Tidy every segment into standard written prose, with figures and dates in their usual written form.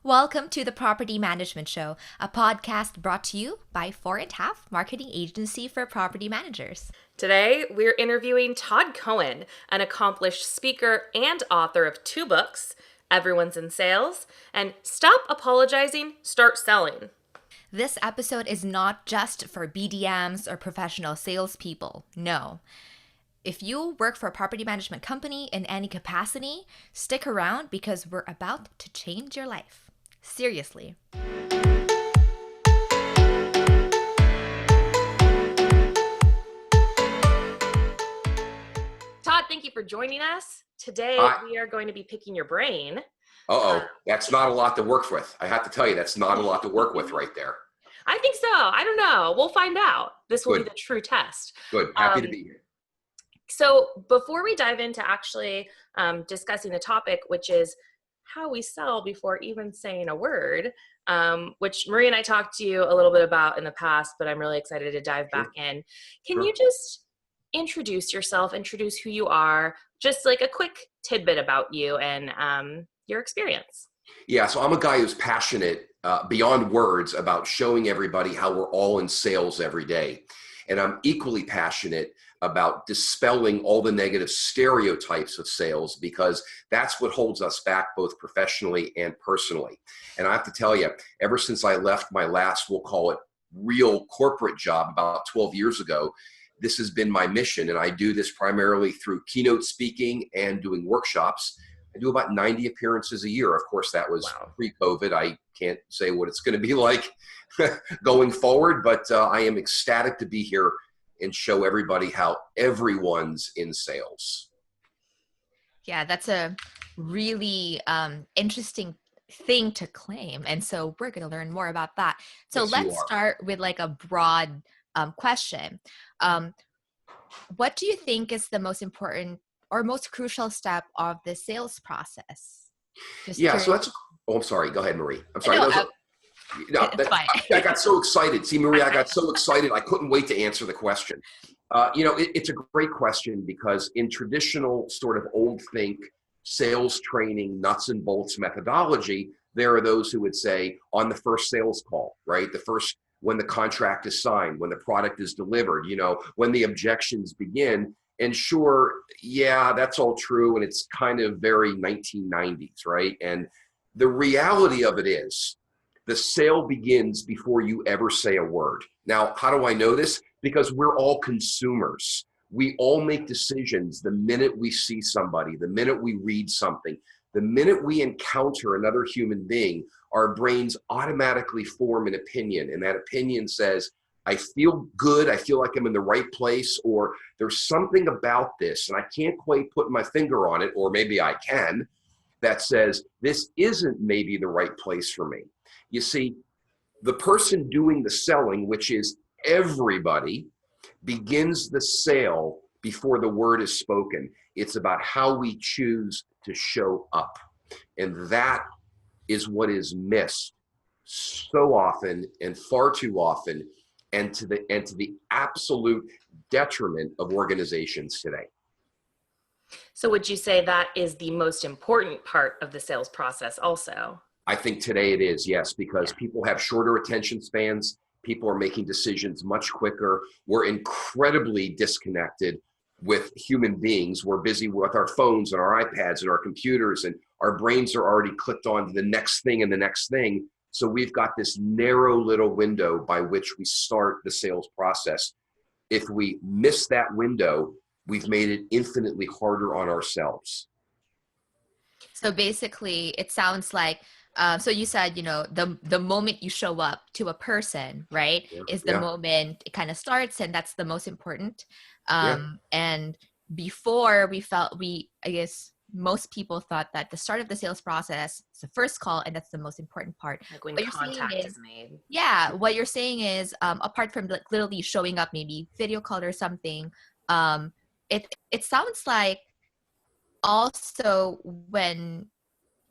Welcome to the Property Management Show, a podcast brought to you by 4.5 Marketing Agency for Property Managers. Today, we're interviewing Todd Cohen, an accomplished speaker and author of 2 books, Everyone's in Sales, and Stop Apologizing, Start Selling. This episode is not just for BDMs or professional salespeople. No. If you work for a property management company in any capacity, stick around because we're about to change your life. Seriously. Todd, thank you for joining us. Today, we are going to be picking your brain. That's not a lot to work with. I have to tell you, that's not a lot to work with right there. I think so. I don't know. We'll find out. This will be the true test. Good. Happy to be here. So before we dive into actually discussing the topic, which is how we sell before even saying a word, which Marie and I talked to you a little bit about in the past, but I'm really excited to dive back in. Can you just introduce yourself, introduce who you are, just like a quick tidbit about you and your experience? Yeah, so I'm a guy who's passionate beyond words about showing everybody how we're all in sales every day. And I'm equally passionate about dispelling all the negative stereotypes of sales because that's what holds us back both professionally and personally. And I have to tell you, ever since I left my last, we'll call it real corporate job about 12 years ago, this has been my mission. And I do this primarily through keynote speaking and doing workshops. I do about 90 appearances a year. Of course, that was pre-COVID. I can't say what it's going to be like going forward, but I am ecstatic to be here and show everybody how everyone's in sales. Yeah, that's a really interesting thing to claim. And so we're going to learn more about that. So Yes, let's start with like a broad question. What do you think is the most important or most crucial step of the sales process? I'm sorry. Go ahead, Marie. I'm sorry. It's fine. I got so excited. See, Marie, I got so excited. I couldn't wait to answer the question. It's a great question because in traditional sort of old think sales training, nuts and bolts methodology, there are those who would say on the first sales call, right? When the contract is signed, when the product is delivered, when the objections begin. And sure, yeah, that's all true. And it's kind of very 1990s, right? And the reality of it is the sale begins before you ever say a word. Now, how do I know this? Because we're all consumers. We all make decisions the minute we see somebody, the minute we read something, the minute we encounter another human being, our brains automatically form an opinion. And that opinion says, I feel good, I feel like I'm in the right place, or there's something about this, and I can't quite put my finger on it, or maybe I can, that says this isn't maybe the right place for me. You see, the person doing the selling, which is everybody, begins the sale before the word is spoken. It's about how we choose to show up. And that is what is missed so often and far too often, and to the absolute detriment of organizations today. So would you say that is the most important part of the sales process also? I think today it is, yes, because people have shorter attention spans. People are making decisions much quicker. We're incredibly disconnected with human beings. We're busy with our phones and our iPads and our computers, and our brains are already clicked on to the next thing and the next thing. So we've got this narrow little window by which we start the sales process. If we miss that window, we've made it infinitely harder on ourselves. So basically, it sounds like, so you said, the moment you show up to a person, right, is the moment it kind of starts, and that's the most important. And before I guess most people thought that the start of the sales process is the first call, and that's the most important part. Like when contact is made. Yeah, what you're saying is, apart from like literally showing up, maybe video call or something, it sounds like also when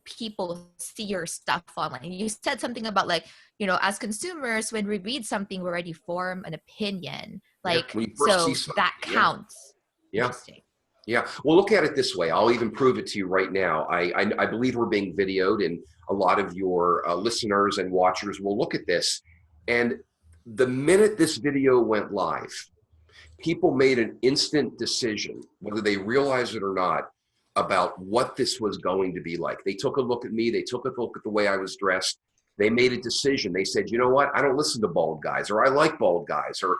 people see your stuff online. You said something about like, as consumers, when we read something, we already form an opinion. Like, so that counts. Yeah. Interesting. Yeah. Well, look at it this way. I'll even prove it to you right now. I believe we're being videoed, and a lot of your listeners and watchers will look at this. And the minute this video went live, people made an instant decision, whether they realized it or not, about what this was going to be like. They took a look at me. They took a look at the way I was dressed. They made a decision. They said, you know what? I don't listen to bald guys, or I like bald guys, or,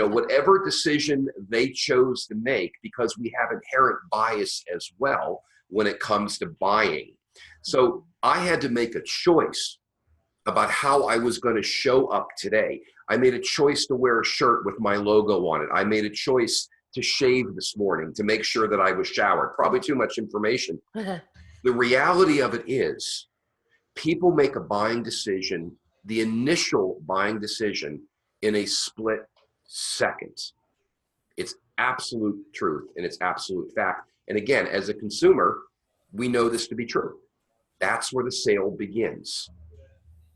whatever decision they chose to make, because we have inherent bias as well when it comes to buying. So I had to make a choice about how I was going to show up today. I made a choice to wear a shirt with my logo on it. I made a choice to shave this morning to make sure that I was showered. Probably too much information. The reality of it is, people make a buying decision, the initial buying decision, in a split second. It's absolute truth, and it's absolute fact. And again, as a consumer, we know this to be true. That's where the sale begins.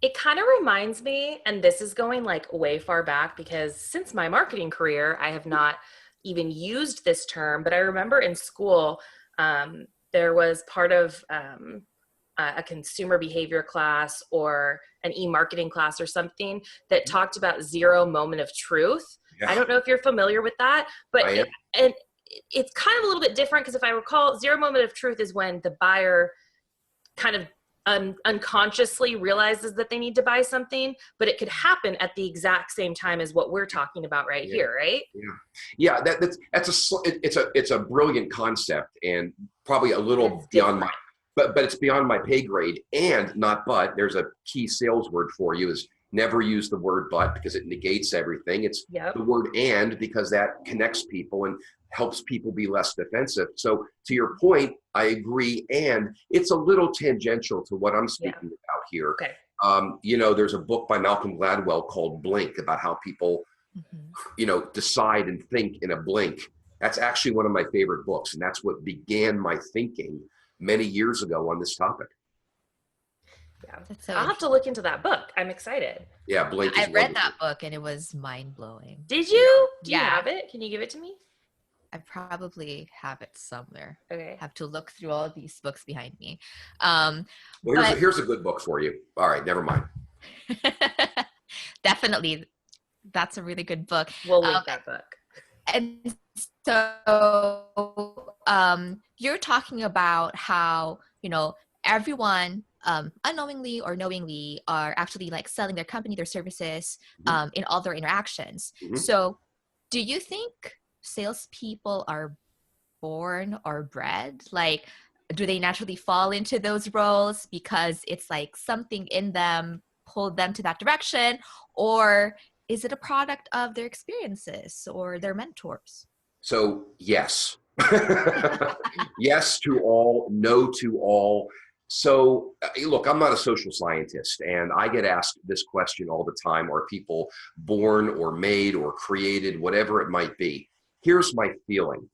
It kind of reminds me, and this is going like way far back, because since my marketing career, I have not even used this term, but I remember in school, there was part of a consumer behavior class or an e-marketing class or something that talked about zero moment of truth. Yeah. I don't know if you're familiar with that, but it's kind of a little bit different, because if I recall, zero moment of truth is when the buyer kind of unconsciously realizes that they need to buy something, but it could happen at the exact same time as what we're talking about right here, right? Yeah. It's a brilliant concept, and probably a little beyond my, but it's beyond my pay grade. And not but, there's a key sales word for you, is never use the word but, because it negates everything. It's the word and, because that connects people and helps people be less defensive. So to your point, I agree. And it's a little tangential to what I'm speaking about here. Okay. There's a book by Malcolm Gladwell called Blink, about how people, decide and think in a blink. That's actually one of my favorite books. And that's what began my thinking many years ago on this topic. Yeah, so I'll have to look into that book. I'm excited. Yeah, Blink. I read that book, and it was mind-blowing. Did you? Do you have it? Can you give it to me? I probably have it somewhere. Okay. Have to look through all of these books behind me. Here's a good book for you. All right, never mind. Definitely. That's a really good book. We'll link that book. And so you're talking about how, everyone unknowingly or knowingly are actually like selling their company, their services, in all their interactions. Mm-hmm. So do you think salespeople are born or bred? Like, do they naturally fall into those roles because it's like something in them pulled them to that direction? Or is it a product of their experiences or their mentors? So yes. Yes to all, no to all. So look, I'm not a social scientist, and I get asked this question all the time: are people born or made or created, whatever it might be? Here's my feeling.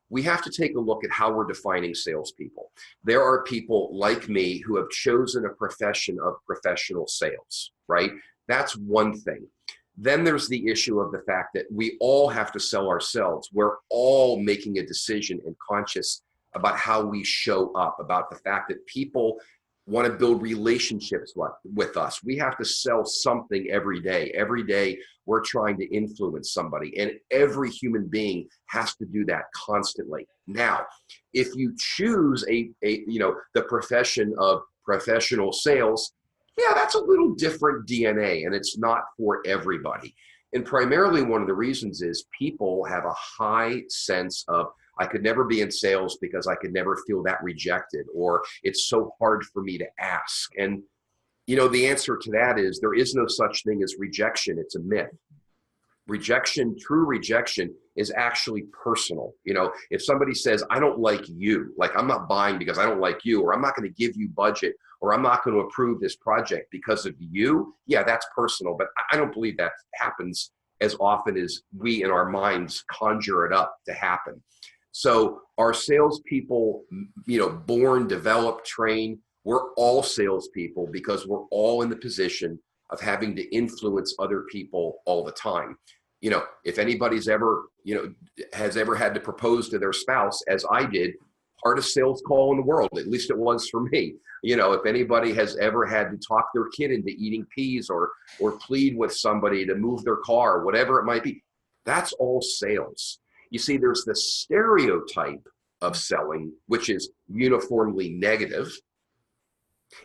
We have to take a look at how we're defining salespeople. There are people like me who have chosen a profession of professional sales, right? That's one thing. Then there's the issue of the fact that we all have to sell ourselves. We're all making a decision and conscious about how we show up, about the fact that people want to build relationships with us. We have to sell something every day. Every day we're trying to influence somebody, and every human being has to do that constantly. Now, if you choose the profession of professional sales, yeah, that's a little different DNA, and it's not for everybody. And primarily one of the reasons is people have a high sense of, I could never be in sales because I could never feel that rejected, or it's so hard for me to ask. And, the answer to that is there is no such thing as rejection. It's a myth. Rejection, true rejection, is actually personal. If somebody says, I don't like you, like I'm not buying because I don't like you, or I'm not going to give you budget, or I'm not going to approve this project because of you, yeah, that's personal. But I don't believe that happens as often as we in our minds conjure it up to happen. So are salespeople, born, developed, trained? We're all salespeople because we're all in the position of having to influence other people all the time. You know, if anybody's ever, you know, has ever had to propose to their spouse, as I did, hardest sales call in the world, at least it was for me. You know, if anybody has ever had to talk their kid into eating peas or plead with somebody to move their car, whatever it might be, that's all sales. You see, there's the stereotype of selling, which is uniformly negative.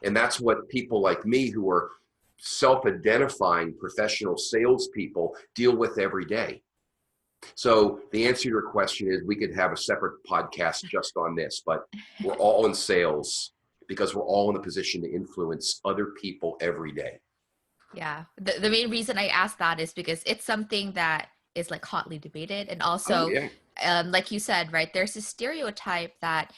And that's what people like me who are self-identifying professional salespeople deal with every day. So the answer to your question is we could have a separate podcast just on this, but we're all in sales because we're all in a position to influence other people every day. Yeah. The main reason I asked that is because it's something that is like hotly debated. And also, like you said, right, there's a stereotype that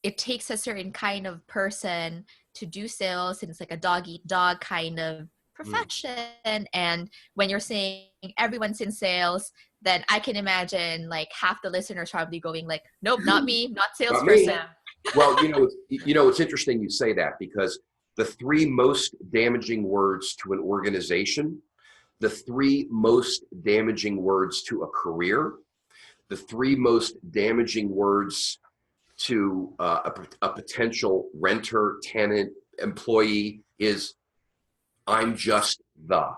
it takes a certain kind of person to do sales, and it's like a dog eat dog kind of profession. And when you're saying everyone's in sales, then I can imagine like half the listeners probably going like, nope, not me, not salesperson. Well, you know, it's interesting you say that, because the three most damaging words to an organization, the three most damaging words to a career, the three most damaging words to a potential renter, tenant, employee is, I'm just the.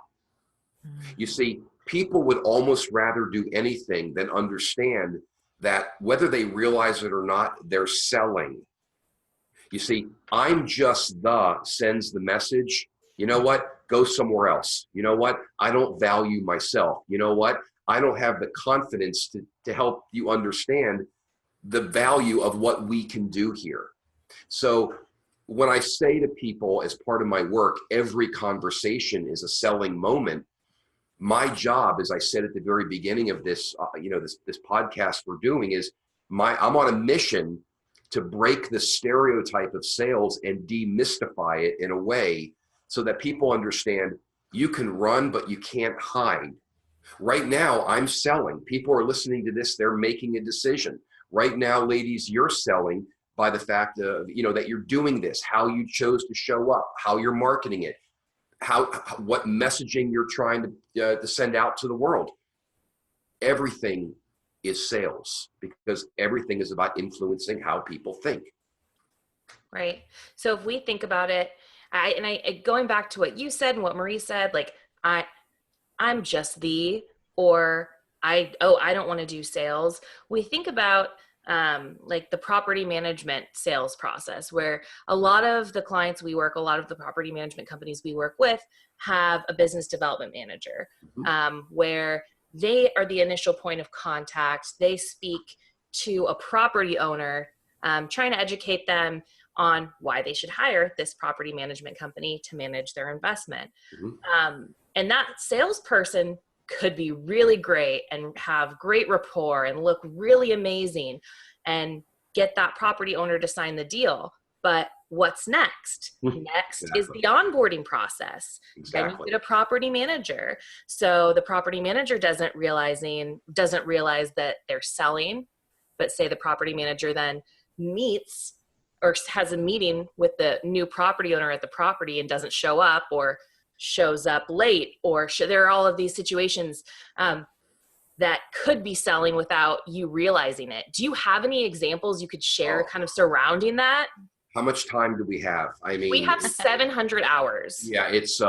You see, people would almost rather do anything than understand that whether they realize it or not, they're selling. You see, I'm just the sends the message, you know what, go somewhere else. You know what, I don't value myself. You know what, I don't have the confidence to help you understand the value of what we can do here. So when I say to people as part of my work, every conversation is a selling moment, my job, as I said at the very beginning of this, this podcast we're doing, is I'm on a mission to break the stereotype of sales and demystify it in a way so that people understand you can run, but you can't hide. Right now, I'm selling. People are listening to this. They're making a decision. Right now, ladies, you're selling by the fact of, that you're doing this, how you chose to show up, how you're marketing it, what messaging you're trying to send out to the world. Everything is sales, because everything is about influencing how people think. Right. So if we think about it, going back to what you said and what Marie said, like I'm just or I don't want to do sales. We think about like the property management sales process, where a lot of the clients we work, a lot of the property management companies we work with have a business development manager, where they are the initial point of contact. They speak to a property owner, trying to educate them on why they should hire this property management company to manage their investment. And that salesperson could be really great and have great rapport and look really amazing and get that property owner to sign the deal. But what's next? Next is the onboarding process. Then you get a property manager. So the property manager doesn't realize that they're selling, but say the property manager then meets or has a meeting with the new property owner at the property and doesn't show up, or shows up late, or there are all of these situations that could be selling without you realizing it. Do you have any examples you could share kind of surrounding that? How much time do we have? I mean, we have 700 hours. Yeah, it's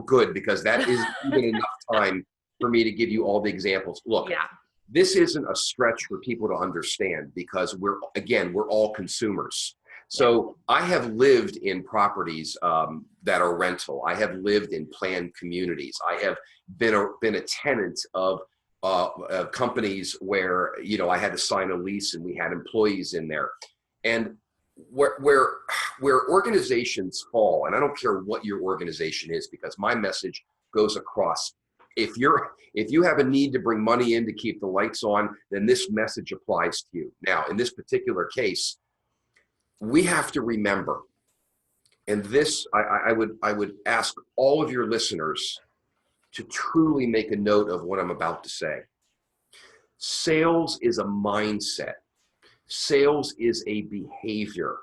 good, because that is even enough time for me to give you all the examples. Look, this isn't a stretch for people to understand, because we're all consumers. So I have lived in properties that are rental. I have lived in planned communities. I have been a tenant of companies where I had to sign a lease and we had employees in there. And where organizations fall, and I don't care what your organization is, because my message goes across. If you have a need to bring money in to keep the lights on, then this message applies to you. Now, in this particular case, we have to remember, and this I would ask all of your listeners to truly make a note of what I'm about to say. Sales is a mindset. Sales is a behavior.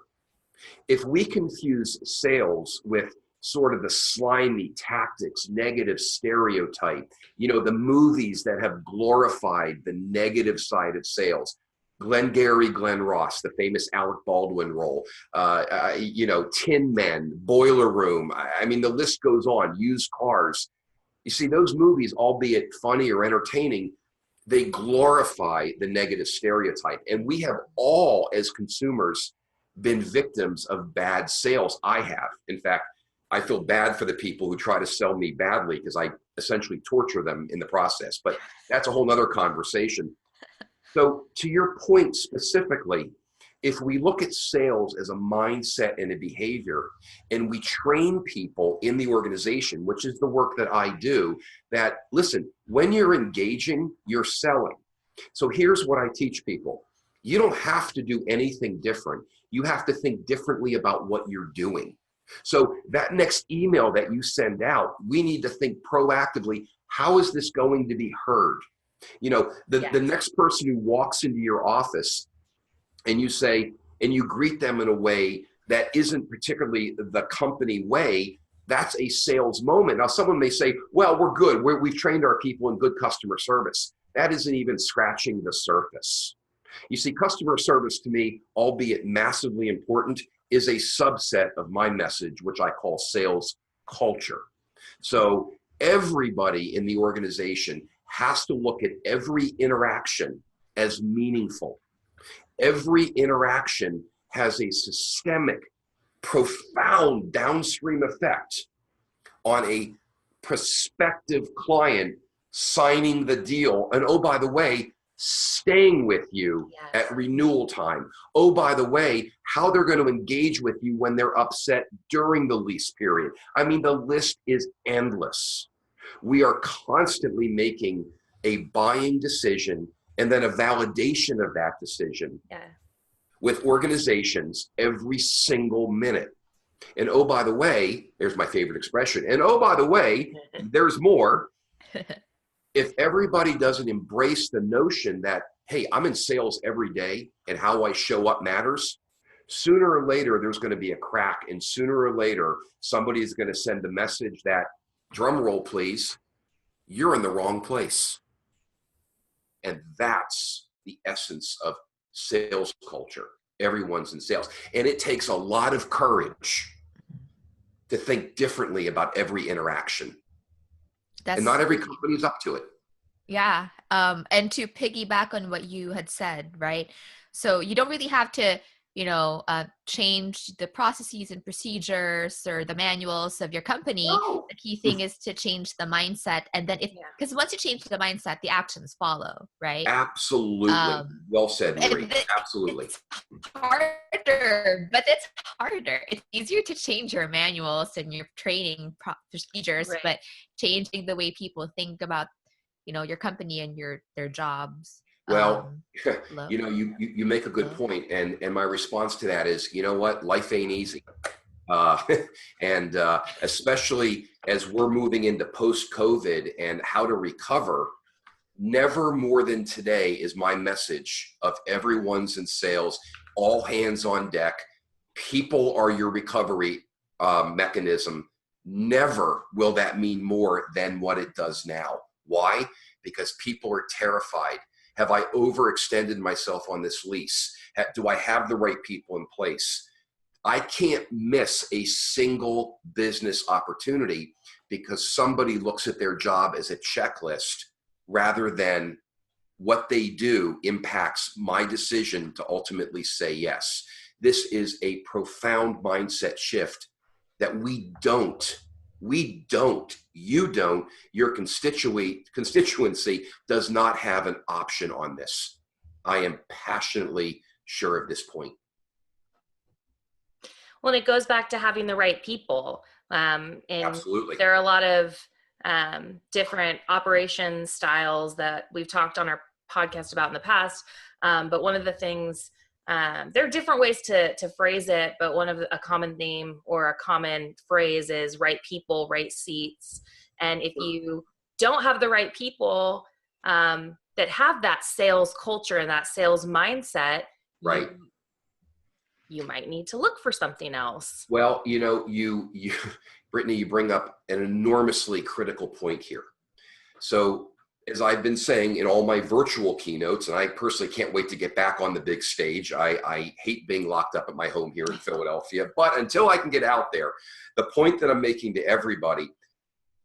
If we confuse sales with sort of the slimy tactics, negative stereotype, the movies that have glorified the negative side of sales. Glengarry Glen Ross, the famous Alec Baldwin role, Tin Men, Boiler Room. I mean, the list goes on. Used Cars. You see, those movies, albeit funny or entertaining, they glorify the negative stereotype. And we have all, as consumers, been victims of bad sales. I have. In fact, I feel bad for the people who try to sell me badly because I essentially torture them in the process. But that's a whole nother conversation. So to your point specifically, if we look at sales as a mindset and a behavior, and we train people in the organization, which is the work that I do, that listen, when you're engaging, you're selling. So here's what I teach people. You don't have to do anything different. You have to think differently about what you're doing. So that next email that you send out, we need to think proactively, how is this going to be heard? The next person who walks into your office and you say, and you greet them in a way that isn't particularly the company way, that's a sales moment. Now, someone may say, well, we're good. We've trained our people in good customer service. That isn't even scratching the surface. You see, customer service to me, albeit massively important, is a subset of my message, which I call sales culture. So everybody in the organization has to look at every interaction as meaningful. Every interaction has a systemic, profound downstream effect on a prospective client signing the deal. And oh, by the way, staying with you at renewal time. Oh, by the way, how they're going to engage with you when they're upset during the lease period. I mean, the list is endless. We are constantly making a buying decision and then a validation of that decision with organizations every single minute. And oh, by the way, there's my favorite expression. And oh, by the way, there's more. If everybody doesn't embrace the notion that, hey, I'm in sales every day and how I show up matters, sooner or later, there's going to be a crack. And sooner or later, somebody is going to send a message that, drum roll, please, you're in the wrong place. And that's the essence of sales culture. Everyone's in sales. And it takes a lot of courage to think differently about every interaction. And not every company is up to it. Yeah. And to piggyback on what you had said, right? So you don't really have to, change the processes and procedures or the manuals of your company. No. The key thing is to change the mindset. And then because once you change the mindset, the actions follow, right? Absolutely. Well said, Marie. Absolutely. It's harder, but it's harder. It's easier to change your manuals and your training procedures, right, but changing the way people think about, your company and their jobs. Well, you make a good point, and my response to that is, you know what, life ain't easy, and especially as we're moving into post-COVID and how to recover. Never more than today is my message of everyone's in sales, all hands on deck. People are your recovery mechanism. Never will that mean more than what it does now. Why? Because people are terrified. Have I overextended myself on this lease? Do I have the right people in place? I can't miss a single business opportunity because somebody looks at their job as a checklist rather than what they do impacts my decision to ultimately say yes. This is a profound mindset shift that your constituency does not have an option on this. I am passionately sure of this point. Well, it goes back to having the right people. And absolutely. There are a lot of different operation styles that we've talked on our podcast about in the past. But one of the things, there are different ways to phrase it, but a common theme or a common phrase is right people, right seats. And if you don't have the right people that have that sales culture and that sales mindset, right, you might need to look for something else. Well, you Brittany, you bring up an enormously critical point here. So as I've been saying in all my virtual keynotes, and I personally can't wait to get back on the big stage. I hate being locked up at my home here in Philadelphia, but until I can get out there, the point that I'm making to everybody,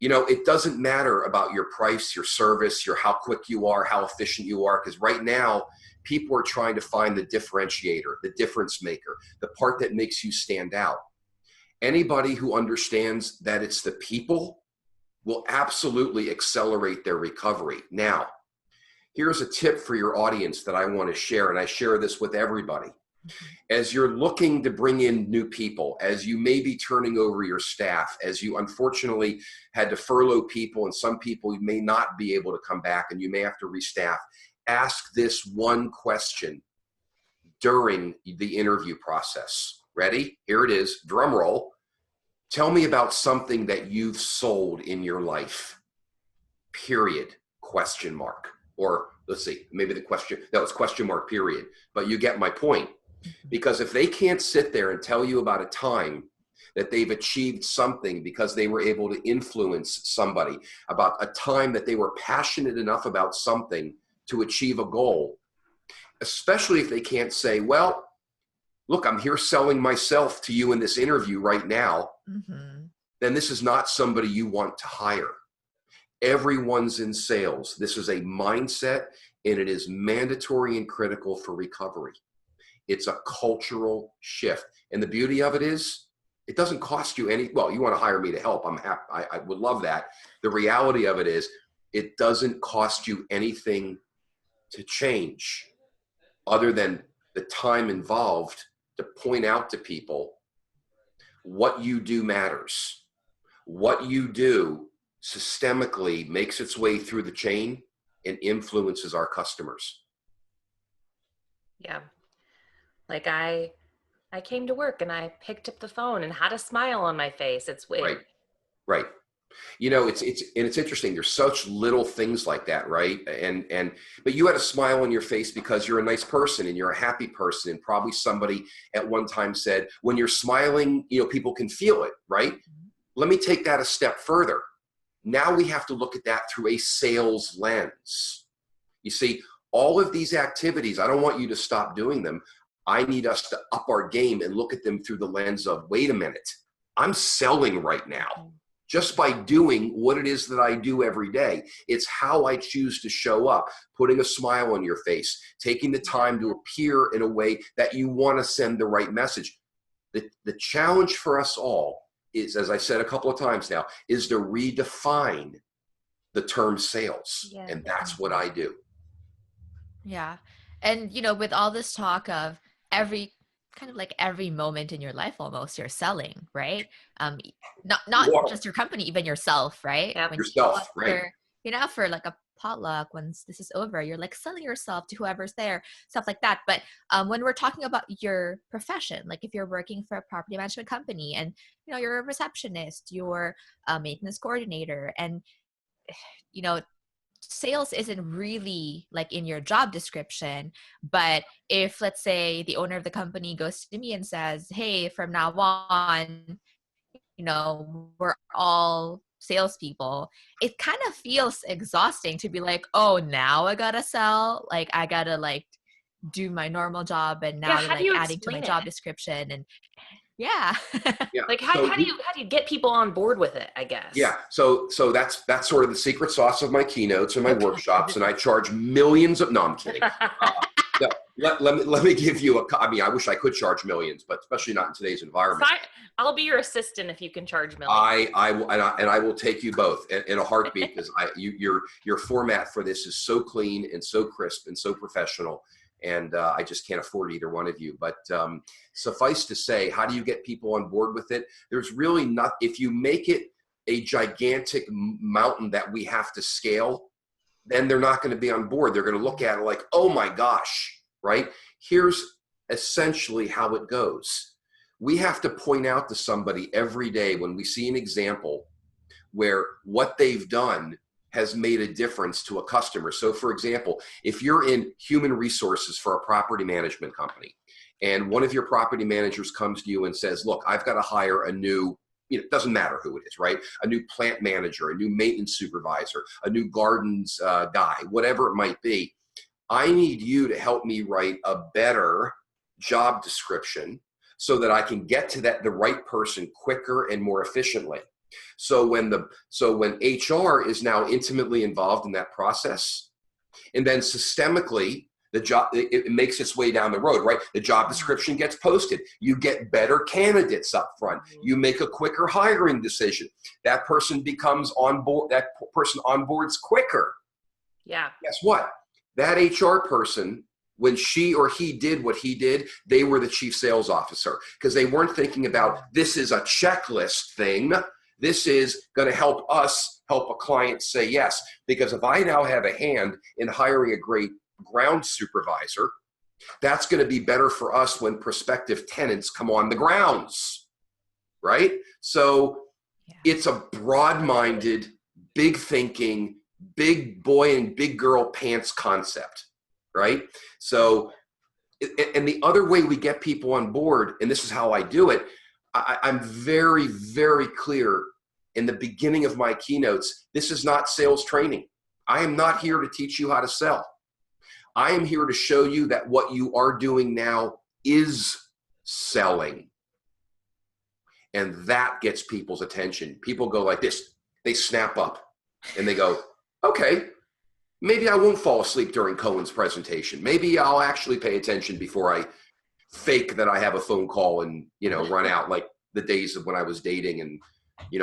it doesn't matter about your price, your service, how quick you are, how efficient you are, because right now people are trying to find the differentiator, the difference maker, the part that makes you stand out. Anybody who understands that it's the people will absolutely accelerate their recovery. Now, here's a tip for your audience that I want to share, and I share this with everybody. As you're looking to bring in new people, as you may be turning over your staff, as you unfortunately had to furlough people, and some people may not be able to come back and you may have to restaff, ask this one question during the interview process. Ready? Here it is. Drum roll. Tell me about something that you've sold in your life. Period. Question mark. Or let's see, maybe the question, no, it's question mark, period. But you get my point. Because if they can't sit there and tell you about a time that they've achieved something because they were able to influence somebody, about a time that they were passionate enough about something to achieve a goal, especially if they can't say, well, look, I'm here selling myself to you in this interview right now, then this is not somebody you want to hire. Everyone's in sales. This is a mindset, and it is mandatory and critical for recovery. It's a cultural shift. And the beauty of it is, it doesn't cost you any, well, you want to hire me to help. I'm happy. I would love that. The reality of it is, it doesn't cost you anything to change other than the time involved to point out to people what you do matters. What you do systemically makes its way through the chain and influences our customers. Yeah. Like I came to work and I picked up the phone and had a smile on my face. It's weird. Right. It's interesting. There's such little things like that, right? But you had a smile on your face because you're a nice person and you're a happy person. And probably somebody at one time said, when you're smiling, people can feel it, right? Let me take that a step further. Now we have to look at that through a sales lens. You see, all of these activities, I don't want you to stop doing them. I need us to up our game and look at them through the lens of, wait a minute, I'm selling right now. Just by doing what it is that I do every day. It's how I choose to show up, putting a smile on your face, taking the time to appear in a way that you want to send the right message. The challenge for us all is, as I said a couple of times now, is to redefine the term sales. Yeah. And that's what I do. Yeah. And, with all this talk of every moment in your life, almost you're selling, right? Not just your company, even yourself, right? Yeah. Yourself, right? For like a potluck, once this is over, you're like selling yourself to whoever's there, stuff like that. But when we're talking about your profession, like if you're working for a property management company and, you're a receptionist, you're a maintenance coordinator, and, sales isn't really like in your job description. But if, let's say, the owner of the company goes to me and says, hey, from now on, we're all salespeople, it kind of feels exhausting to be like, oh, now I gotta sell, like I gotta like do my normal job, and now like adding to my job description. And yeah. Like how do you get people on board with it, I guess? Yeah. So that's sort of the secret sauce of my keynotes and my workshops, and I charge millions of, no, I'm kidding. No, let me give you I wish I could charge millions, but especially not in today's environment. So I'll be your assistant if you can charge millions. I will take you both in a heartbeat, because your format for this is so clean and so crisp and so professional. And I just can't afford either one of you. But suffice to say, how do you get people on board with it? There's really not, if you make it a gigantic mountain that we have to scale, then they're not going to be on board. They're going to look at it like, oh my gosh, right? Here's essentially how it goes. We have to point out to somebody every day when we see an example where what they've done has made a difference to a customer. So for example, if you're in human resources for a property management company and one of your property managers comes to you and says, look, I've got to hire a new, it doesn't matter who it is, right? A new plant manager, a new maintenance supervisor, a new gardens guy, whatever it might be. I need you to help me write a better job description so that I can get to the right person quicker and more efficiently. So when HR is now intimately involved in that process, and then systemically, it makes its way down the road, right? The job description gets posted. You get better candidates up front. You make a quicker hiring decision. That person becomes on board. That person onboards quicker. Yeah. Guess what? That HR person, when she or he did what he did, they were the chief sales officer, because they weren't thinking about, this is a checklist thing. This is going to help us help a client say yes. Because if I now have a hand in hiring a great ground supervisor, that's going to be better for us when prospective tenants come on the grounds, right? So it's a broad-minded, big thinking, big boy and big girl pants concept, right? So, and the other way we get people on board, and this is how I do it, I'm very, very clear in the beginning of my keynotes, this is not sales training. I am not here to teach you how to sell. I am here to show you that what you are doing now is selling. And that gets people's attention. People go like this. They snap up and they go, okay, maybe I won't fall asleep during Cohen's presentation. Maybe I'll actually pay attention before I fake that I have a phone call and, run out, like the days of when I was dating and,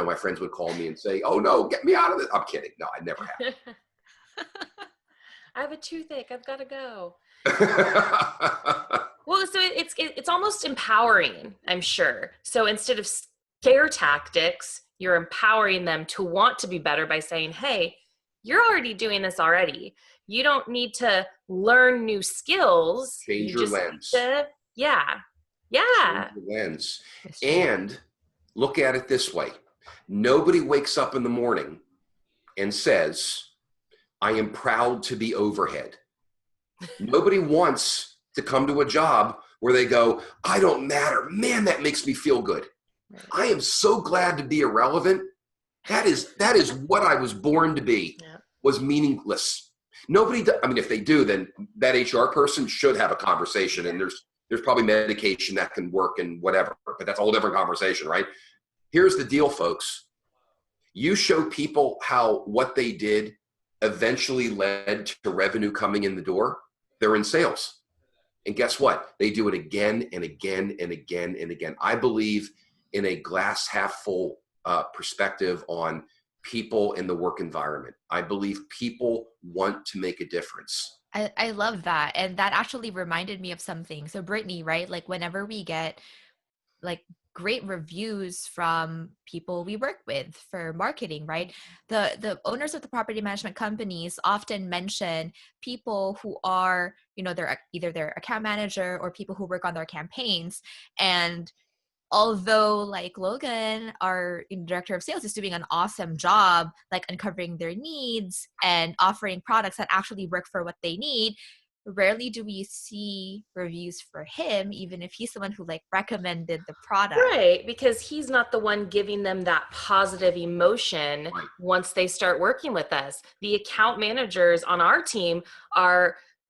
my friends would call me and say, oh no, get me out of this. I'm kidding. No, I never have. I have a toothache. I've got to go. Well, so it's almost empowering, I'm sure. So instead of scare tactics, you're empowering them to want to be better by saying, hey, you're already doing this already. You don't need to learn new skills. Change your lens. Yeah. Change your lens. And look at it this way. Nobody wakes up in the morning and says, I am proud to be overhead. Nobody wants to come to a job where they go, I don't matter. Man, that makes me feel good. Right. I am so glad to be irrelevant. That is what I was born to be, was meaningless. Nobody, if they do, then that HR person should have a conversation, and there's probably medication that can work and whatever, but that's a whole different conversation, right? Here's the deal, folks. You show people how what they did eventually led to revenue coming in the door, they're in sales. And guess what? They do it again and again and again and again. I believe in a glass half full perspective on people in the work environment. I believe people want to make a difference. I love that. And that actually reminded me of something. So Brittany, right? Like whenever we get like great reviews from people we work with for marketing, right? The owners of the property management companies often mention people who are, they're either their account manager or people who work on their campaigns. And although like Logan, our director of sales, is doing an awesome job, like uncovering their needs and offering products that actually work for what they need, rarely do we see reviews for him, even if he's the one who like recommended the product. Right, because he's not the one giving them that positive emotion once they start working with us. The account managers on our team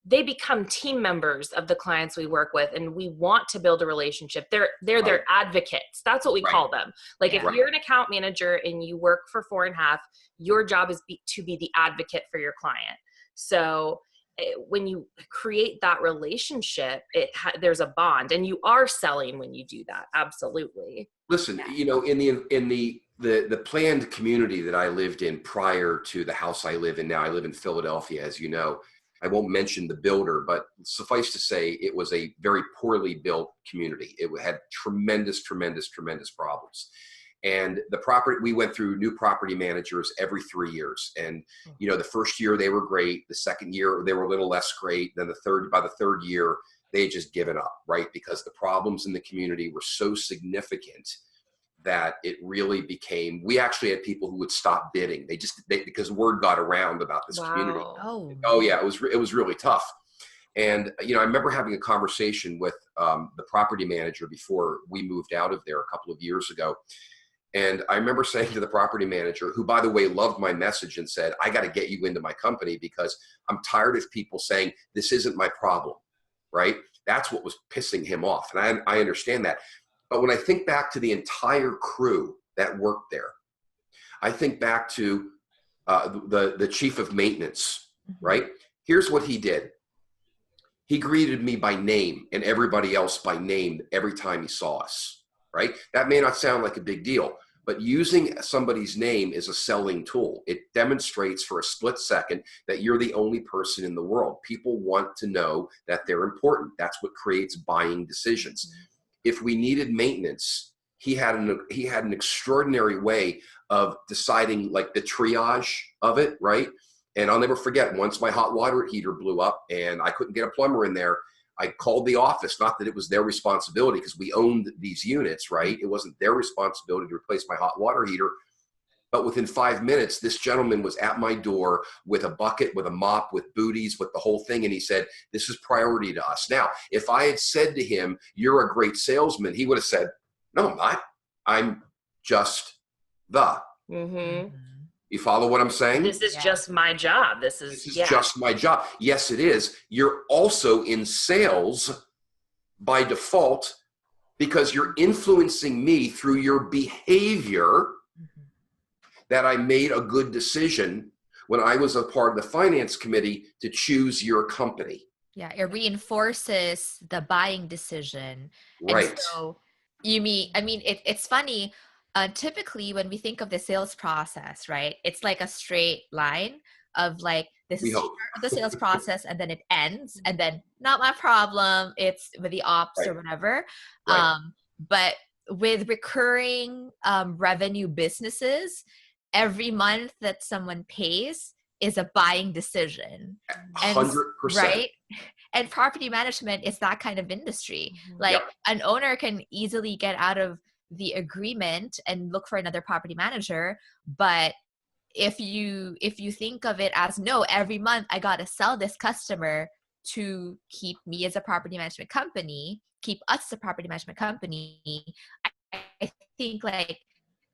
they become team members of the clients we work with, and we want to build a relationship. They're their advocates. That's what we call them. Like if you're an account manager and you work for 4.5, your job is to be the advocate for your client. So when you create that relationship, there's a bond, and you are selling when you do that. Absolutely. Listen, in the planned community that I lived in prior to the house I live in now, I live in Philadelphia, as you know. I won't mention the builder, but suffice to say, it was a very poorly built community. It had tremendous, tremendous, tremendous problems. And we went through new property managers every 3 years. And, the first year they were great. The second year they were a little less great. Then by the third year, they had just given up, right? Because the problems in the community were so significant that it really became, we actually had people who would stop bidding. Because word got around about this community. Oh yeah, it was really tough. And, I remember having a conversation with the property manager before we moved out of there a couple of years ago. And I remember saying to the property manager, who, by the way, loved my message and said, I got to get you into my company because I'm tired of people saying, this isn't my problem, right? That's what was pissing him off. And I understand that. But when I think back to the entire crew that worked there, I think back to the chief of maintenance, right? Here's what he did. He greeted me by name and everybody else by name every time he saw us, right? That may not sound like a big deal, but using somebody's name is a selling tool. It demonstrates for a split second that you're the only person in the world. People want to know that they're important. That's what creates buying decisions. If we needed maintenance, he had an extraordinary way of deciding like the triage of it, right? And I'll never forget, once my hot water heater blew up and I couldn't get a plumber in there, I called the office, not that it was their responsibility because we owned these units, right? It wasn't their responsibility to replace my hot water heater. But within 5 minutes, this gentleman was at my door with a bucket, with a mop, with booties, with the whole thing. And he said, this is priority to us. Now, if I had said to him, you're a great salesman, he would have said, no, I'm not. I'm just the. You follow what I'm saying? This is just my job. This is just my job. Yes, it is. You're also in sales by default because you're influencing me through your behavior that I made a good decision when I was a part of the finance committee to choose your company. Yeah, it reinforces the buying decision. Right. And so it's funny. Typically, when we think of the sales process, right, it's like a straight line of like, this is the sales process, and then it ends, and then not my problem. It's with the ops or whatever. Right. But with recurring revenue businesses, every month that someone pays is a buying decision. 100%. Right? And property management is that kind of industry. Like an owner can easily get out of the agreement and look for another property manager. But if you think of it as, no, every month I got to sell this customer to keep me as a property management company, keep us as a property management company, I think like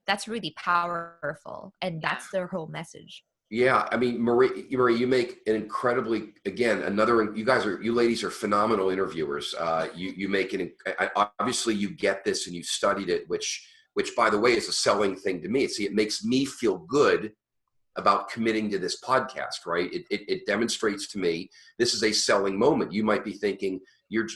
that's really powerful. And that's their whole message. Yeah. I mean, Marie, you make an incredibly, again, you ladies are phenomenal interviewers. You make obviously you get this and you studied it, which by the way is a selling thing to me. See, it makes me feel good about committing to this podcast, right? It demonstrates to me this is a selling moment. You might be thinking you're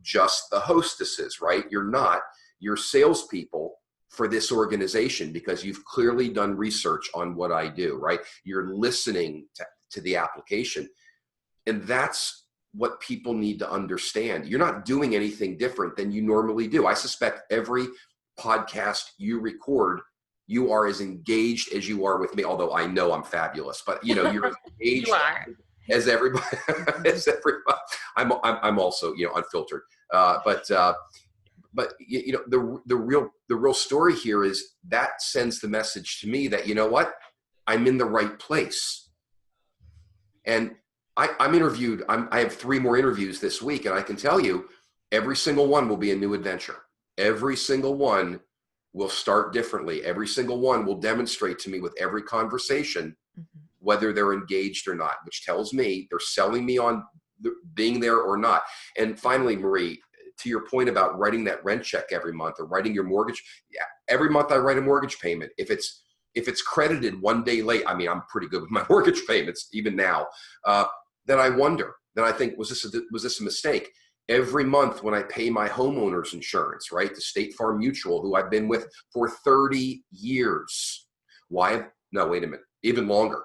just the hostesses, right? You're not. You're salespeople for this organization because you've clearly done research on what I do, right? You're listening to the application. And that's what people need to understand. You're not doing anything different than you normally do. I suspect every podcast you record, you are as engaged as you are with me, although I know I'm fabulous, but you're as engaged You are. as everybody, I'm also, unfiltered. But the real story here is that sends the message to me that, you know what, I'm in the right place. And I'm interviewed. I have 3 more interviews this week, and I can tell you every single one will be a new adventure. Every single one will start differently. Every single one will demonstrate to me with every conversation whether they're engaged or not, which tells me they're selling me on being there or not. And finally, Marie, to your point about writing that rent check every month or writing your mortgage, every month I write a mortgage payment. If it's credited one day late, I mean, I'm pretty good with my mortgage payments even now. Then I wonder. Then I think, was this a mistake? Every month when I pay my homeowner's insurance, right, to State Farm Mutual, who I've been with for 30 years. No, wait a minute, even longer.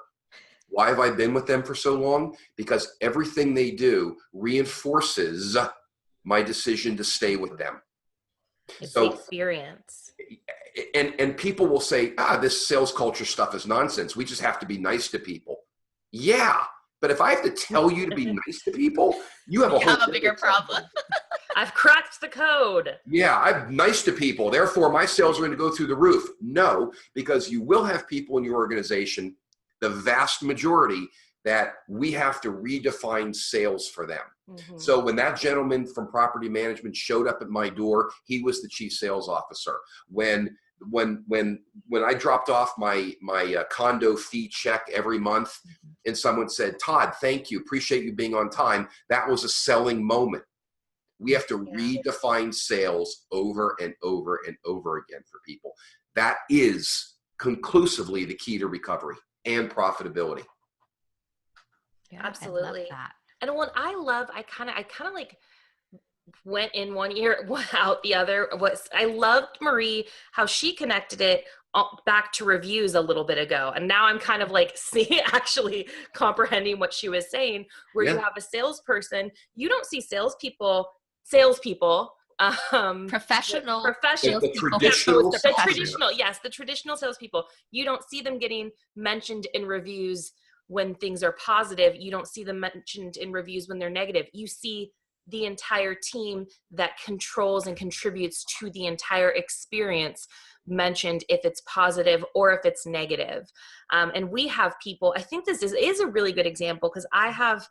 Why have I been with them for so long? Because everything they do reinforces my decision to stay with them. It's the experience. And people will say, this sales culture stuff is nonsense. We just have to be nice to people. Yeah, but if I have to tell you to be nice to people, you have a bigger problem. I've cracked the code. Yeah, I'm nice to people. Therefore, my sales are going to go through the roof. No, because you will have people in your organization, the vast majority, that we have to redefine sales for them. Mm-hmm. So when that gentleman from property management showed up at my door, he was the chief sales officer. When I dropped off my condo fee check every month, and someone said, "Todd, thank you, appreciate you being on time," that was a selling moment. We have to redefine sales over and over and over again for people. That is conclusively the key to recovery and profitability. Yeah, absolutely. I love that. And what I love, I kind of like went in one ear, went out the other. I loved Marie, how she connected it back to reviews a little bit ago. And now I'm kind of like actually comprehending what she was saying, where you have a salesperson, you don't see salespeople, professional the traditional salespeople. You don't see them getting mentioned in reviews when things are positive. You don't see them mentioned in reviews when they're negative. You see the entire team that controls and contributes to the entire experience mentioned if it's positive or if it's negative. And we have people, I think this is a really good example, because I have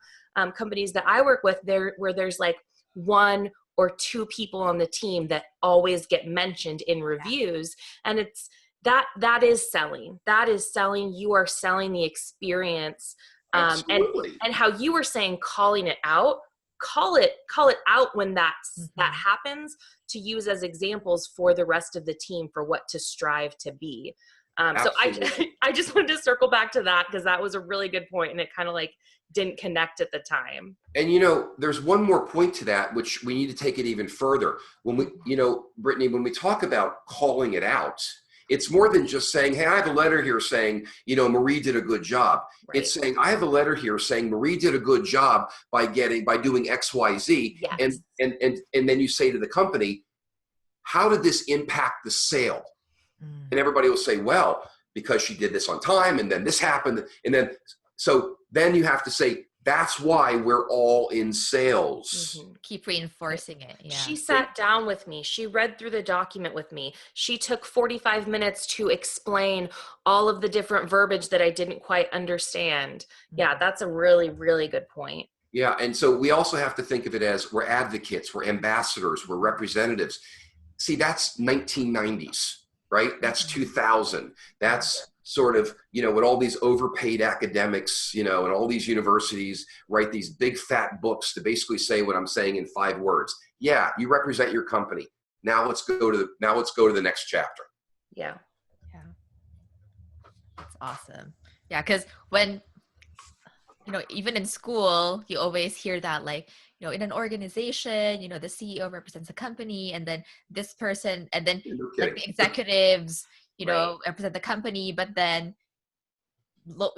companies that I work with there where there's like one or two people on the team that always get mentioned in reviews. And it's that is selling. That is selling. You are selling the experience. And how you were saying, calling it out, call it out when that happens, to use as examples for the rest of the team for what to strive to be. So I just wanted to circle back to that, because that was a really good point, and it kind of like didn't connect at the time. And there's one more point to that, which we need to take it even further. When we, Brittany, when we talk about calling it out, it's more than just saying, "Hey, I have a letter here saying, Marie did a good job." Right. It's saying, "I have a letter here saying Marie did a good job by doing X, Y, Z." Yes. And then you say to the company, "How did this impact the sale?" And everybody will say, "Well, because she did this on time, and then this happened." And then you have to say, "That's why we're all in sales." Mm-hmm. Keep reinforcing it. Yeah. She sat down with me. She read through the document with me. She took 45 minutes to explain all of the different verbiage that I didn't quite understand. Yeah, that's a really, really good point. Yeah, and so we also have to think of it as we're advocates, we're ambassadors, we're representatives. See, that's 1990s. Right? That's 2000. That's sort of, what all these overpaid academics, and all these universities write these big fat books to basically say what I'm saying in 5 words. Yeah, you represent your company. Now let's go to the next chapter. Yeah. Yeah. That's awesome. Yeah, because when even in school, you always hear that, like, in an organization, the CEO represents a company, and then this person, and then like the executives, represent the company, but then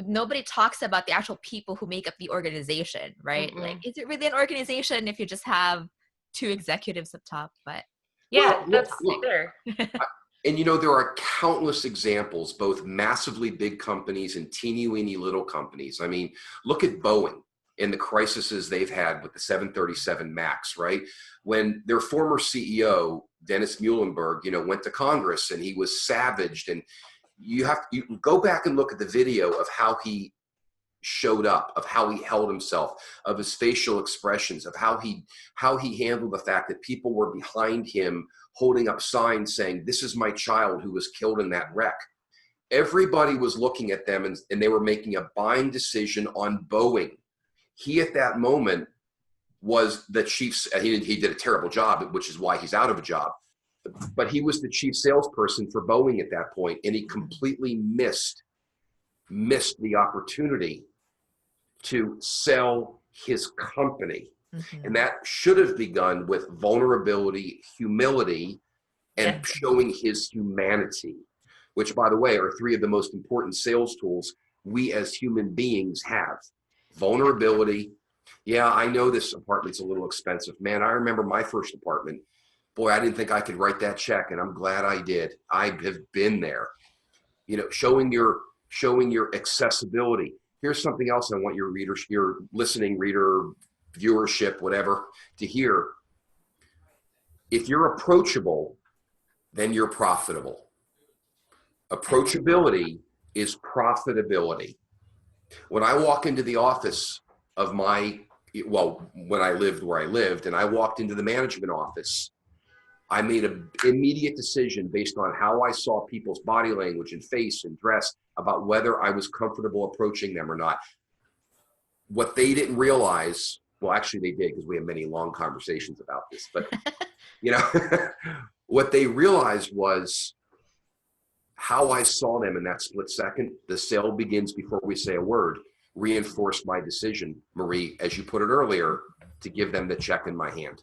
nobody talks about the actual people who make up the organization, right? Mm-hmm. Like, is it really an organization if you just have 2 executives up top? But that's fair. And there are countless examples, both massively big companies and teeny-weeny little companies. I mean, look at Boeing and the crises they've had with the 737 MAX, right? When their former CEO, Dennis Muhlenberg, went to Congress and he was savaged. And you can go back and look at the video of how he showed up, of how he held himself, of his facial expressions, of how he handled the fact that people were behind him holding up signs saying, "This is my child who was killed in that wreck." Everybody was looking at them, and they were making a buying decision on Boeing. He, at that moment, was the chief. He did a terrible job, which is why he's out of a job. But he was the chief salesperson for Boeing at that point, and he completely missed the opportunity to sell his company. Mm-hmm. And that should have begun with vulnerability, humility, and showing his humanity, which, by the way, are 3 of the most important sales tools we as human beings have. Vulnerability. Yeah, I know this apartment's a little expensive. Man, I remember my first apartment. Boy, I didn't think I could write that check, and I'm glad I did. I have been there. Showing your accessibility. Here's something else I want your listening reader, viewership, whatever, to hear. If you're approachable, then you're profitable. Approachability is profitability. When I walk into the office of when I lived where I lived, and I walked into the management office, I made an immediate decision based on how I saw people's body language and face and dress about whether I was comfortable approaching them or not. What they didn't realize, well, actually they did, because we had many long conversations about this, but what they realized was how I saw them in that split second. The sale begins before we say a word, reinforced my decision, Marie, as you put it earlier, to give them the check in my hand.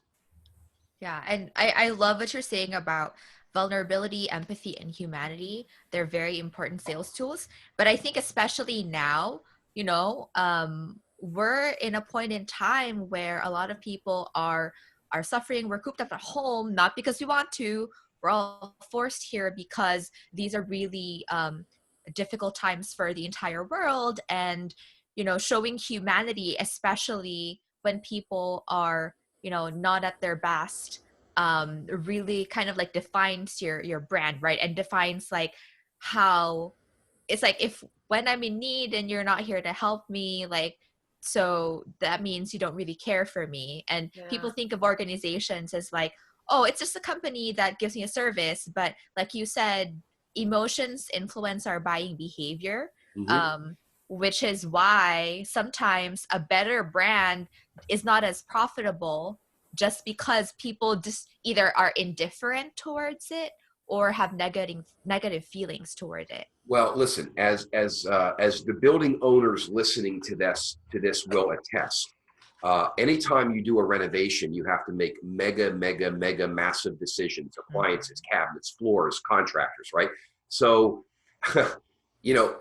Yeah, and I love what you're saying about vulnerability, empathy, and humanity. They're very important sales tools. But I think especially now, we're in a point in time where a lot of people are suffering. We're cooped up at home, not because we want to. We're all forced here because these are really difficult times for the entire world. And, showing humanity, especially when people are not at their best, really kind of like defines your brand, right? And defines like how it's like, if when I'm in need and you're not here to help me, like, so that means you don't really care for me. And people think of organizations as like, oh, it's just a company that gives me a service. But like you said, emotions influence our buying behavior. Which is why sometimes a better brand is not as profitable just because people just either are indifferent towards it or have negative feelings toward it. Well, listen, as the building owners listening to this will attest, anytime you do a renovation, you have to make mega massive decisions: appliances, cabinets, floors, contractors, right? So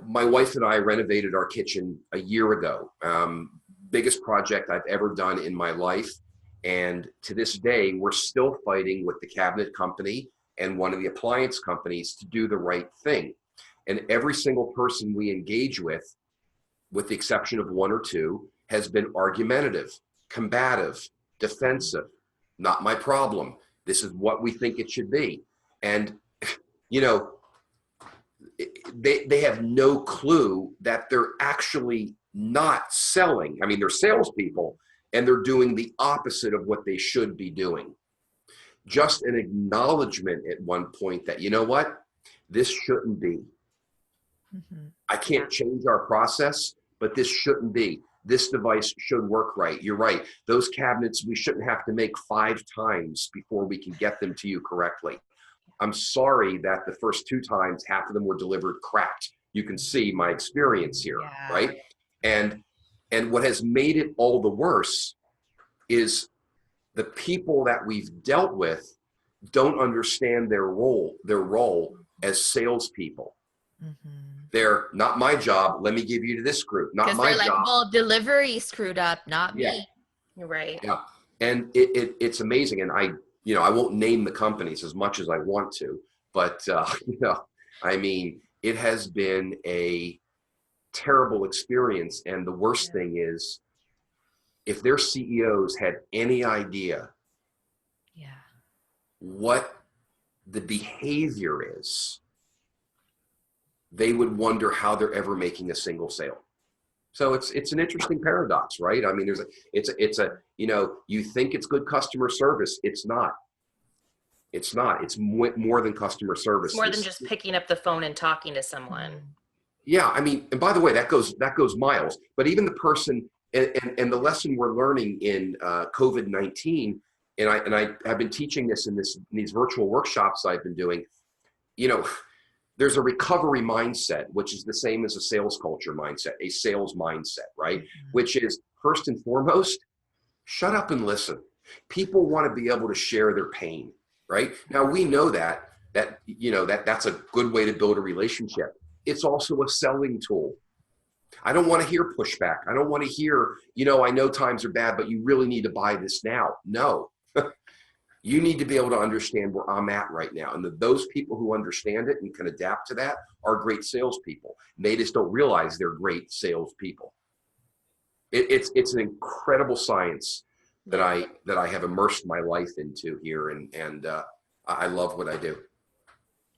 my wife and I renovated our kitchen a year ago. Biggest project I've ever done in my life. And to this day, we're still fighting with the cabinet company and one of the appliance companies to do the right thing. And every single person we engage with the exception of one or two, has been argumentative, combative, defensive. Not my problem. This is what we think it should be. And, they have no clue that they're actually not selling. I mean, they're salespeople, and they're doing the opposite of what they should be doing. Just an acknowledgement at one point that, you know what, this shouldn't be. I can't change our process, but this shouldn't be. This device should work right. You're right. Those cabinets, we shouldn't have to make 5 times before we can get them to you correctly. I'm sorry that the first 2 times, half of them were delivered cracked. You can see my experience here, right? And what has made it all the worse is the people that we've dealt with don't understand their role as salespeople. They're not my job. Let me give you to this group. Not my job. Because they're like, well, delivery screwed up, not me. You're right. Yeah, and it's amazing. And I won't name the companies as much as I want to, but I mean, it has been a terrible experience. And the worst thing is, if their CEOs had any idea what the behavior is, they would wonder how they're ever making a single sale. So it's an interesting paradox, right? I mean, you think it's good customer service. It's not. It's not. It's more than customer service. It's more than just picking up the phone and talking to someone. Yeah, I mean, and by the way, that goes miles. But even the person, and the lesson we're learning in COVID-19, and I have been teaching this in these virtual workshops I've been doing. There's a recovery mindset, which is the same as a sales culture mindset, a sales mindset, right? Which is, first and foremost, shut up and listen. People want to be able to share their pain, right? Now, we know that's a good way to build a relationship. It's also a selling tool. I don't want to hear pushback. I don't want to hear, I know times are bad, but you really need to buy this now. No. You need to be able to understand where I'm at right now. And those people who understand it and can adapt to that are great salespeople. They just don't realize they're great salespeople. It's an incredible science that I have immersed my life into here. And I love what I do.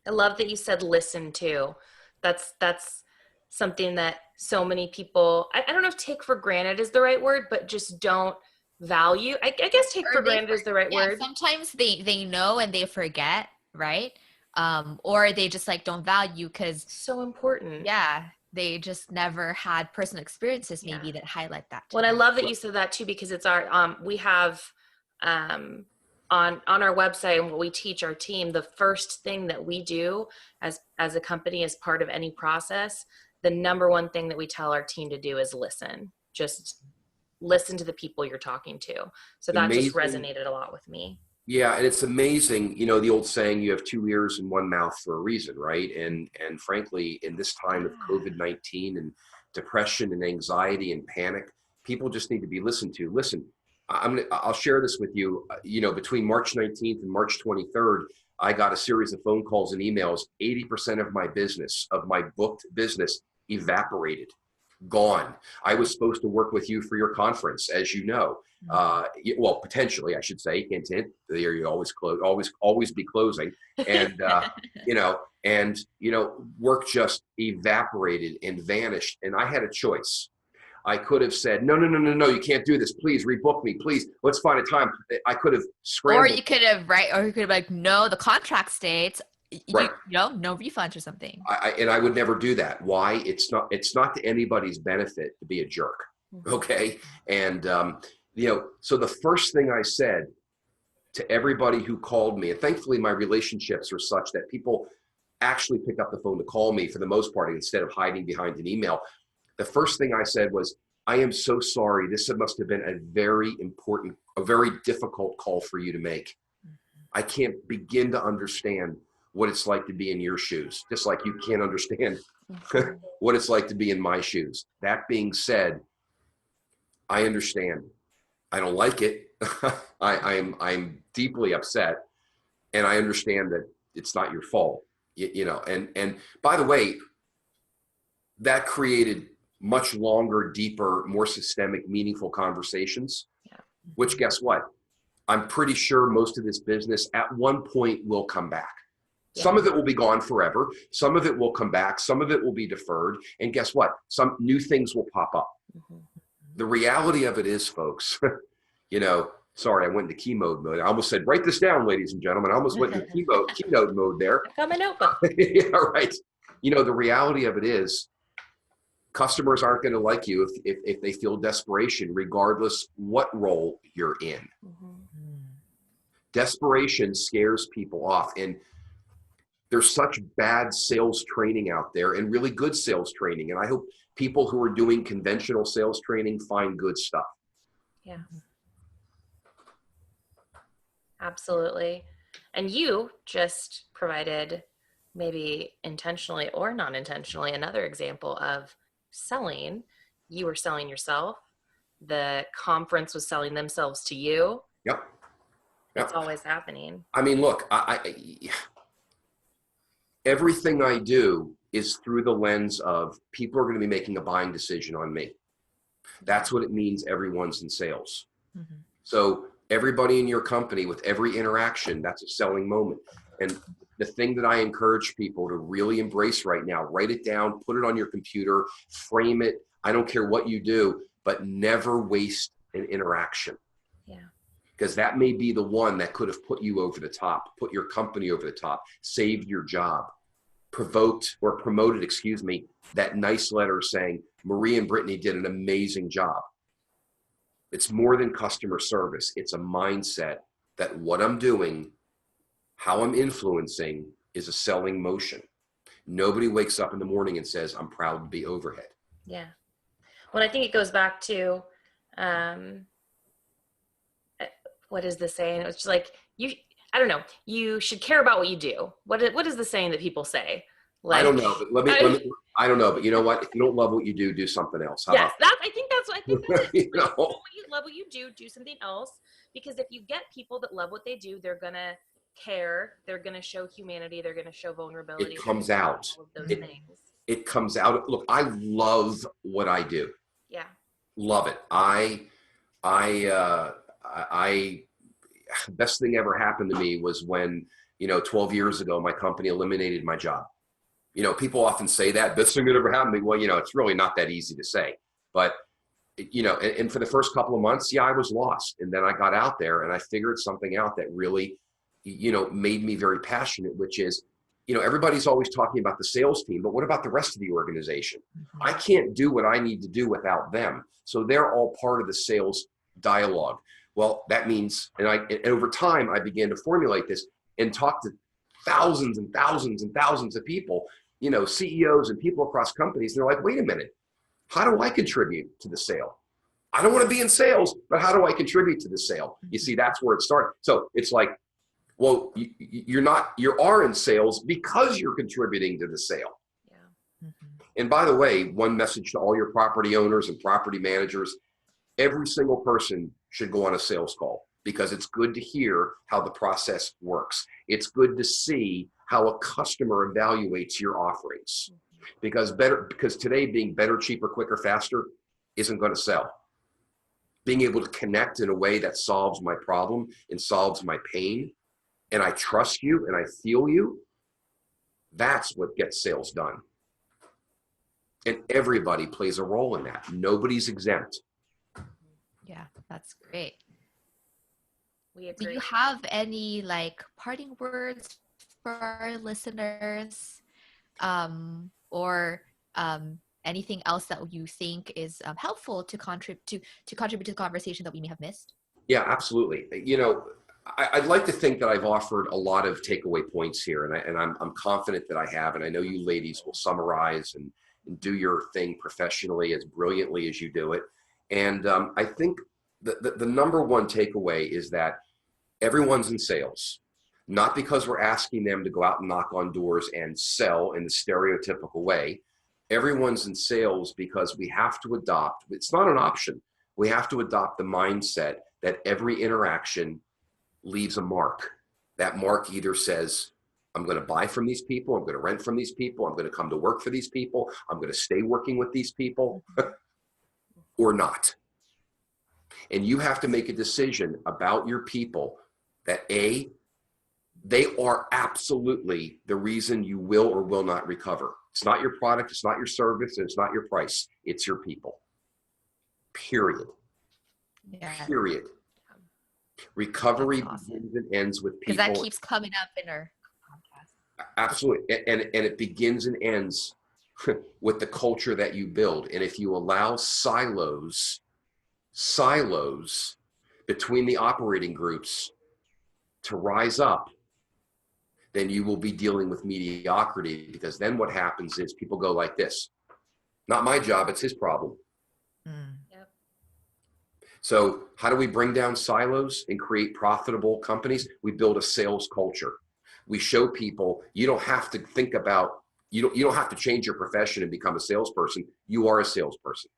I love that you said listen to. That's something that so many people, I don't know if take for granted is the right word, but just don't value. I guess take for granted is the right word. Sometimes they know and they forget, right? Or they just like don't value because so important. Yeah, they just never had personal experiences maybe that highlight that. Well, I love that you said that too, because it's our we have on our website, and what we teach our team, the first thing that we do as a company as part of any process, the number one thing that we tell our team to do is listen. Just listen to the people you're talking to. So that just resonated a lot with me. Yeah, and it's amazing, you know, the old saying, you have two ears and one mouth for a reason, right? And frankly, in this time of COVID-19 and depression and anxiety and panic, people just need to be listened to. Listen, I'll share this with you. You know, between March 19th and March 23rd, I got a series of phone calls and emails. 80% of my business, of my booked business, evaporated, gone. I was supposed to work with you for your conference, as you know. Well, potentially, I should say. Hint, hint. The year you always close, always be closing, and work just evaporated and vanished. And I had a choice. I could have said, no, you can't do this. Please rebook me. Please, let's find a time. I could have scrambled. Or you could have, like, no, the contract states, no refunds or something. I would never do that. Why? It's not to anybody's benefit to be a jerk. Okay. And, so the first thing I said to everybody who called me, and thankfully my relationships are such that people actually pick up the phone to call me for the most part, instead of hiding behind an email. The first thing I said was, I am so sorry. This must have been a very difficult call for you to make. I can't begin to understand what it's like to be in your shoes, just like you can't understand what it's like to be in my shoes. That being said, I understand. I don't like it. I'm deeply upset, and I understand that it's not your fault. And by the way, that created much longer, deeper, more systemic, meaningful conversations, which, guess what? I'm pretty sure most of this business at one point will come back. Some of it will be gone forever. Some of it will come back. Some of it will be deferred. And guess what? Some new things will pop up. The reality of it is, folks, sorry, I went into keynote mode. I almost said, write this down, ladies and gentlemen. I almost went into keynote mode there. I got my notebook. Yeah, right. The reality of it is, customers aren't going to like you if they feel desperation, regardless what role you're in. Desperation scares people off. And there's such bad sales training out there and really good sales training. And I hope people who are doing conventional sales training find good stuff. Yeah. Absolutely. And you just provided, maybe intentionally or non-intentionally, another example of selling. You were selling yourself. The conference was selling themselves to you. Yep. It's always happening. I mean, look, everything I do is through the lens of people are going to be making a buying decision on me. That's what it means. Everyone's in sales. So everybody in your company, with every interaction, that's a selling moment. And the thing that I encourage people to really embrace right now, write it down, put it on your computer, frame it. I don't care what you do, but never waste an interaction. Yeah. Because that may be the one that could have put you over the top, put your company over the top, saved your job, promoted, that nice letter saying, Marie and Brittany did an amazing job. It's more than customer service. It's a mindset that what I'm doing, how I'm influencing, is a selling motion. Nobody wakes up in the morning and says, I'm proud to be overhead. Yeah. Well, I think it goes back to, what is the saying? It was just like, I don't know, you should care about what you do. What is the saying that people say? Like, I don't know, but I don't know, but you know what? If you don't love what you do something else. Yes, I think that's it. Love what you do something else. Because if you get people that love what they do, they're going to care. They're going to show humanity. They're going to show vulnerability. It comes out. All of those things. It comes out. Look, I love what I do. Yeah. Love it. Best thing ever happened to me was when, 12 years ago, my company eliminated my job. You know, people often say that, best thing that ever happened to me. Well, you know, it's really not that easy to say. But, you know, and for the first couple of months, yeah, I was lost. And then I got out there and I figured something out that really, you know, made me very passionate, which is, you know, everybody's always talking about the sales team, but what about the rest of the organization? I can't do what I need to do without them. So they're all part of the sales dialogue. Well, that means, and over time, I began to formulate this and talk to thousands and thousands and thousands of people, you know, CEOs and people across companies. They're like, wait a minute, how do I contribute to the sale? I don't want to be in sales, but how do I contribute to the sale? You see, that's where it started. So it's like, well, you are in sales because you're contributing to the sale. Yeah. And by the way, one message to all your property owners and property managers, every single person should go on a sales call, because it's good to hear how the process works. It's good to see how a customer evaluates your offerings, because today being better, cheaper, quicker, faster isn't going to sell. Being able to connect in a way that solves my problem and solves my pain, and I trust you and I feel you, that's what gets sales done. And everybody plays a role in that. Nobody's exempt. Yeah, that's great. We agree. Do you have any like parting words for our listeners, or anything else that you think is helpful to contribute to the conversation that we may have missed? Yeah, absolutely. You know, I'd like to think that I've offered a lot of takeaway points here, and I'm confident that I have, and I know you ladies will summarize and do your thing professionally as brilliantly as you do it. And I think the number one takeaway is that everyone's in sales, not because we're asking them to go out and knock on doors and sell in the stereotypical way. Everyone's in sales because we have to adopt, it's not an option, we have to adopt the mindset that every interaction leaves a mark. That mark either says, I'm going to buy from these people, I'm going to rent from these people, I'm going to come to work for these people, I'm going to stay working with these people, or not. And you have to make a decision about your people that they are absolutely the reason you will or will not recover. It's not your product, it's not your service, and it's not your price. It's your people. Period. Yeah. Period. Recovery Awesome. begins and ends with people. Because that keeps coming up in our podcast. Absolutely. And it begins and ends with the culture that you build. And if you allow silos between the operating groups to rise up, then you will be dealing with mediocrity, because then what happens is people go like this, not my job, it's his problem. Yep. So how do we bring down silos and create profitable companies? We build a sales culture. We show people you don't have to think about, you don't have to change your profession and become a salesperson. You are a salesperson.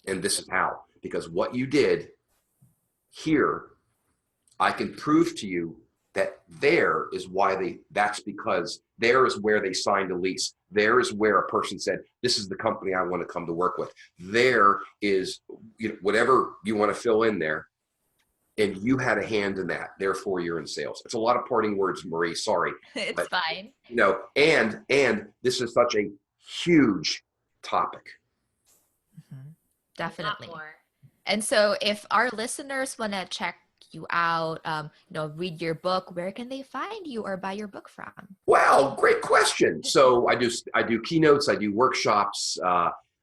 And this is how, because what you did here, I can prove to you that that's because there is where they signed a lease. There is where a person said, this is the company I want to come to work with. There is, you know, whatever you want to fill in there, and you had a hand in that. Therefore, you're in sales. It's a lot of parting words, Marie. Sorry. It's fine. You know, and this is such a huge topic. Definitely. And so if our listeners want to check you out, read your book, where can they find you or buy your book from? Well, great question. So I do keynotes, I do workshops.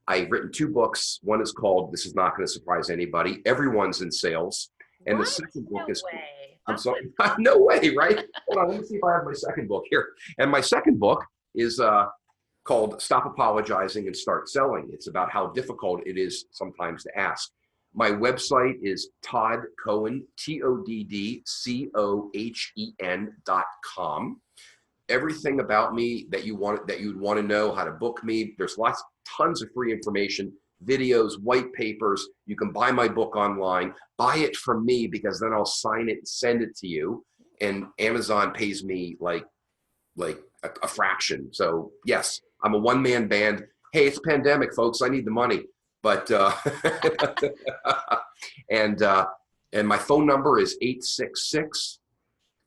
I've written 2 books. One is called, this is not going to surprise anybody, Everyone's in Sales. And the second book is, I'm sorry, no way, right? Hold on, let me see if I have my second book here. And my second book is called Stop Apologizing and Start Selling. It's about how difficult it is sometimes to ask. My website is Todd Cohen, TODDCOHEN.com. Everything about me that you'd want to know, how to book me. There's tons of free information, videos, white papers. You can buy my book online. Buy it from me, because then I'll sign it and send it to you. And Amazon pays me like a fraction. So yes, I'm a one-man band. Hey, it's a pandemic, folks. I need the money. But and my phone number is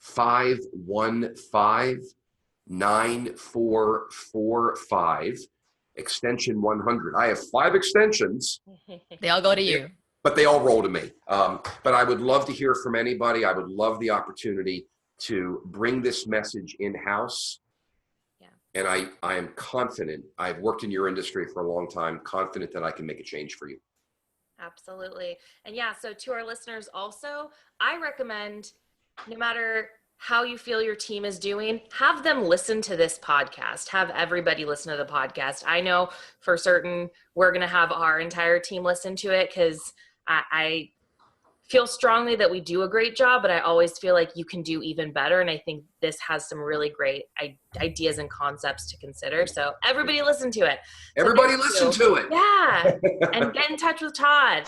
866-515-9790. 9445, extension 100. I have 5 extensions. They all go to you. But they all roll to me. But I would love to hear from anybody. I would love the opportunity to bring this message in-house. Yeah. And I am confident, I've worked in your industry for a long time, confident that I can make a change for you. Absolutely. And yeah, so to our listeners also, I recommend, no matter how you feel your team is doing, have them listen to this podcast. Have everybody listen to the podcast. I know for certain we're going to have our entire team listen to it, because I feel strongly that we do a great job, but I always feel like you can do even better. And I think this has some really great ideas and concepts to consider. So everybody listen to it. Everybody listen to it. Yeah. And get in touch with Todd.